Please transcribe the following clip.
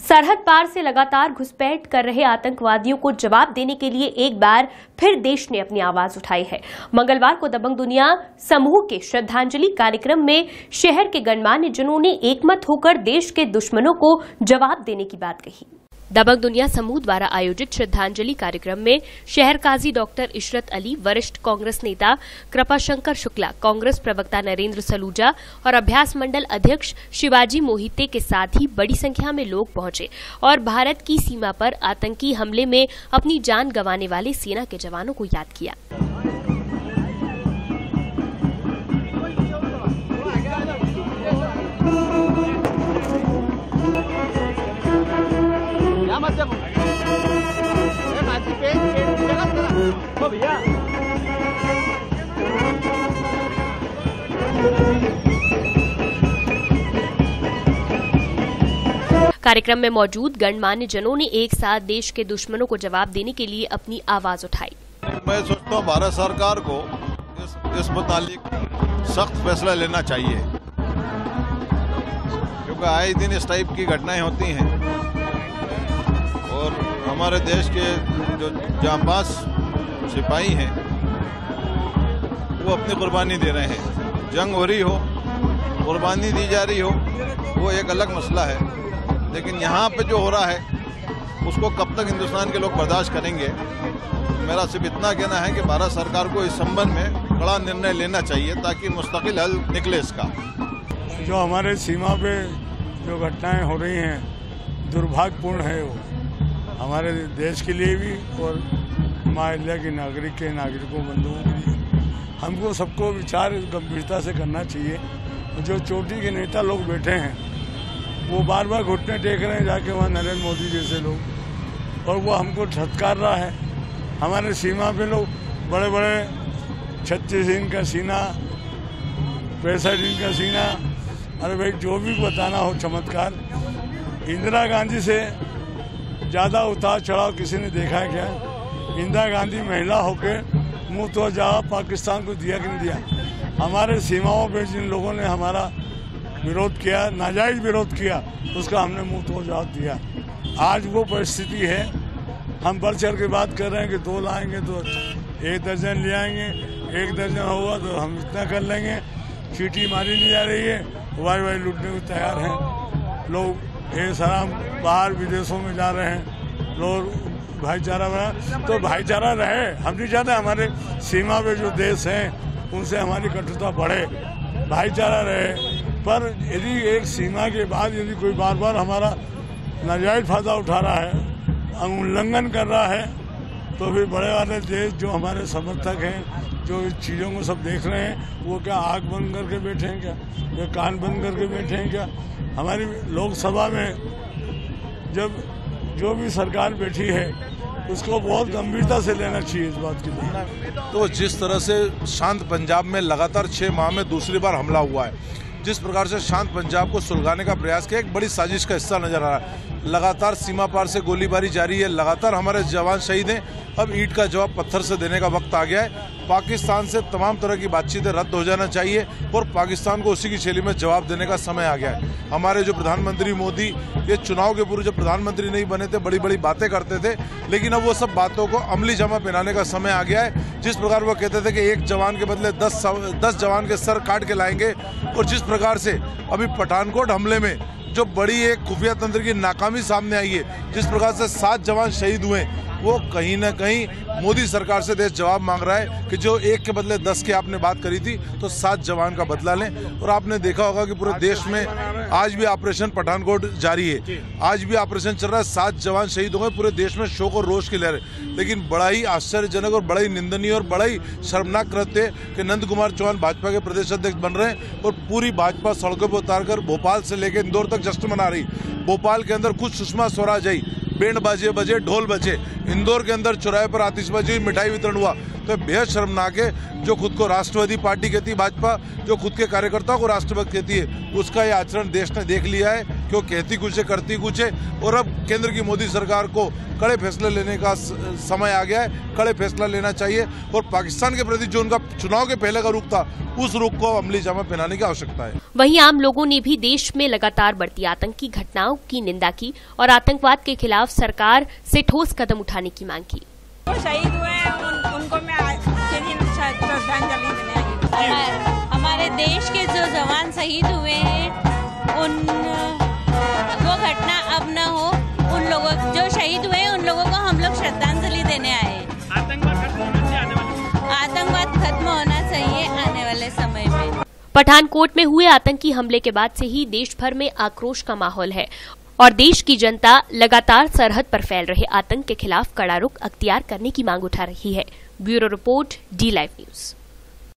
सरहद पार से लगातार घुसपैठ कर रहे आतंकवादियों को जवाब देने के लिए एक बार फिर देश ने अपनी आवाज उठाई है। मंगलवार को दबंग दुनिया समूह के श्रद्धांजलि कार्यक्रम में शहर के गणमान्य जनों ने एकमत होकर देश के दुश्मनों को जवाब देने की बात कही। दबंग दुनिया समूह द्वारा आयोजित श्रद्धांजलि कार्यक्रम में शहर काजी डॉक्टर इशरत अली, वरिष्ठ कांग्रेस नेता कृपाशंकर शुक्ला, कांग्रेस प्रवक्ता नरेंद्र सलूजा और अभ्यास मंडल अध्यक्ष शिवाजी मोहिते के साथ ही बड़ी संख्या में लोग पहुंचे और भारत की सीमा पर आतंकी हमले में अपनी जान गंवाने वाले सेना के जवानों को याद किया। कार्यक्रम में मौजूद गणमान्य जनों ने एक साथ देश के दुश्मनों को जवाब देने के लिए अपनी आवाज उठाई। मैं सोचता हूँ भारत सरकार को इस मुतालिक सख्त फैसला लेना चाहिए, क्योंकि आए दिन इस टाइप की घटनाएं होती हैं और हमारे देश के जो जांबाज सिपाही हैं वो अपनी कुर्बानी दे रहे हैं। जंग हो रही हो, कुर्बानी दी जा रही हो, वो एक अलग मसला है, लेकिन यहाँ पे जो हो रहा है उसको कब तक हिंदुस्तान के लोग बर्दाश्त करेंगे। मेरा सिर्फ इतना कहना है कि भारत सरकार को इस संबंध में बड़ा निर्णय लेना चाहिए ताकि मुस्तकिल हल निकले इसका। जो हमारे सीमा पे जो घटनाएं हो रही हैं दुर्भाग्यपूर्ण है, वो हमारे देश के लिए भी और माल्या के नागरिकों बंधुओं के लिए हमको सबको विचार गंभीरता से करना चाहिए। जो चोटी के नेता लोग बैठे हैं वो बार बार घुटने टेक रहे हैं जाके वहाँ नरेंद्र मोदी जैसे लोग, और वो हमको ठटकार रहा है। हमारे सीमा पे लोग बड़े बड़े 36 इंच का सीना, 65 इंच का सीना, अरे भाई जो भी बताना हो चमत्कार। इंदिरा गांधी से ज़्यादा उतार चढ़ाव किसी ने देखा है क्या? इंदिरा गांधी महिला होकर मुँह तो जवाब पाकिस्तान को दिया कि नहीं दिया? हमारे सीमाओं पे जिन लोगों ने हमारा विरोध किया, नाजायज विरोध किया, उसका हमने मुंह तोड़ जवाब दिया। आज वो परिस्थिति है, हम बढ़ चढ़ के बात कर रहे हैं कि 2 लाएंगे तो 1 दर्जन ले आएंगे, 1 दर्जन होगा तो हम इतना कर लेंगे। चीटी मारी नहीं जा रही है, वाई लूटने को तैयार हैं लोग। ये सलाम बाहर विदेशों में जा रहे हैं लोग, भाईचारा बना तो भाईचारा रहे। हम नहीं चाहते हमारे सीमा पे जो देश हैं उनसे हमारी कटुता बढ़े, भाईचारा रहे। पर यदि एक सीमा के बाद यदि कोई बार बार हमारा नाजायज फायदा उठा रहा है, उल्लंघन कर रहा है, तो फिर बड़े वाले देश जो हमारे समर्थक हैं, जो इस चीज़ों को सब देख रहे हैं, वो क्या आँख बंद करके बैठे हैं क्या? या कान बंद करके बैठे हैं क्या? हमारी लोकसभा में जब जो भी सरकार बैठी है उसको बहुत गंभीरता से लेना चाहिए इस बात के लिए। तो जिस तरह से शांत पंजाब में लगातार 6 माह में दूसरी बार हमला हुआ है, जिस प्रकार से शांत पंजाब को सुलगाने का प्रयास किया, एक बड़ी साजिश का हिस्सा नजर आ रहा है। लगातार सीमा पार से गोलीबारी जारी है, लगातार हमारे जवान शहीद हैं। अब ईंट का जवाब पत्थर से देने का वक्त आ गया है। पाकिस्तान से तमाम तरह की बातचीतें रद्द हो जाना चाहिए और पाकिस्तान को उसी की शैली में जवाब देने का समय आ गया है। हमारे जो प्रधानमंत्री मोदी, ये चुनाव के पूर्व जब प्रधानमंत्री नहीं बने थे, बड़ी बड़ी बातें करते थे, लेकिन अब वो सब बातों को अमली जामा पहनाने का समय आ गया है। जिस प्रकार वो कहते थे कि 1 जवान के बदले 10 जवान के सर काट के लाएंगे, और जिस प्रकार से अभी पठानकोट हमले में जो बड़ी एक खुफिया तंत्र की नाकामी सामने आई है, जिस प्रकार से 7 जवान शहीद हुए, वो कहीं ना कहीं मोदी सरकार से देश जवाब मांग रहा है कि जो 1 के बदले 10 की आपने बात करी थी, तो 7 जवान का बदला लें। और आपने देखा होगा कि पूरे देश में आज भी ऑपरेशन पठानकोट जारी है, आज भी ऑपरेशन चल रहा है। 7 जवान शहीद हो गए, पूरे देश में शोक और रोष की लहर है। लेकिन बड़ा ही आश्चर्यजनक और बड़ा ही निंदनीय और बड़ा ही शर्मनाक कृत्य है कि नंद कुमार चौहान भाजपा के प्रदेश अध्यक्ष बन रहे हैं और पूरी भाजपा सड़कों पर उतारकर भोपाल से लेकर इंदौर तक जश्न मना रही। भोपाल के अंदर खुद सुषमा स्वराज आई, बैंड बाजे बजे, ढोल बजे। इंदौर के अंदर चौराहे पर आतिशबाजी हुई, मिठाई वितरण हुआ। तो बेहद शर्मनाक है। जो खुद को राष्ट्रवादी पार्टी कहती है भाजपा, जो खुद के कार्यकर्ताओं को राष्ट्रभक्त कहती है, उसका ये आचरण देश ने देख लिया है क्यों कहती कुछ है करती कुछ है। और अब केंद्र की मोदी सरकार को कड़े फैसले लेने का समय आ गया है, कड़े फैसला लेना चाहिए। और पाकिस्तान के प्रति जो उनका चुनाव के पहले का रुख था, उस रुख को अमली जामा पहनाने की आवश्यकता है। वहीं आम लोगों ने भी देश में लगातार बढ़ती आतंकी घटनाओं की निंदा की और आतंकवाद के खिलाफ सरकार से ठोस कदम उठाने की मांग की। जो शहीद हुए हैं उनको मैं आज के दिन श्रद्धांजलि देने आई हूं। हमारे देश के जो जवान शहीद हुए हैं वो घटना अब न हो। उन लोगों जो शहीद हुए हैं उन लोगों को हम लोग श्रद्धांजलि देने आए हैं। आतंकवाद खत्म होना चाहिए आने वाले समय में। पठानकोट में हुए आतंकी हमले के बाद से ही देश भर में आक्रोश का माहौल है और देश की जनता लगातार सरहद पर फैल रहे आतंक के खिलाफ कड़ा रुख अख्तियार करने की मांग उठा रही है। Bureau report, D Live news.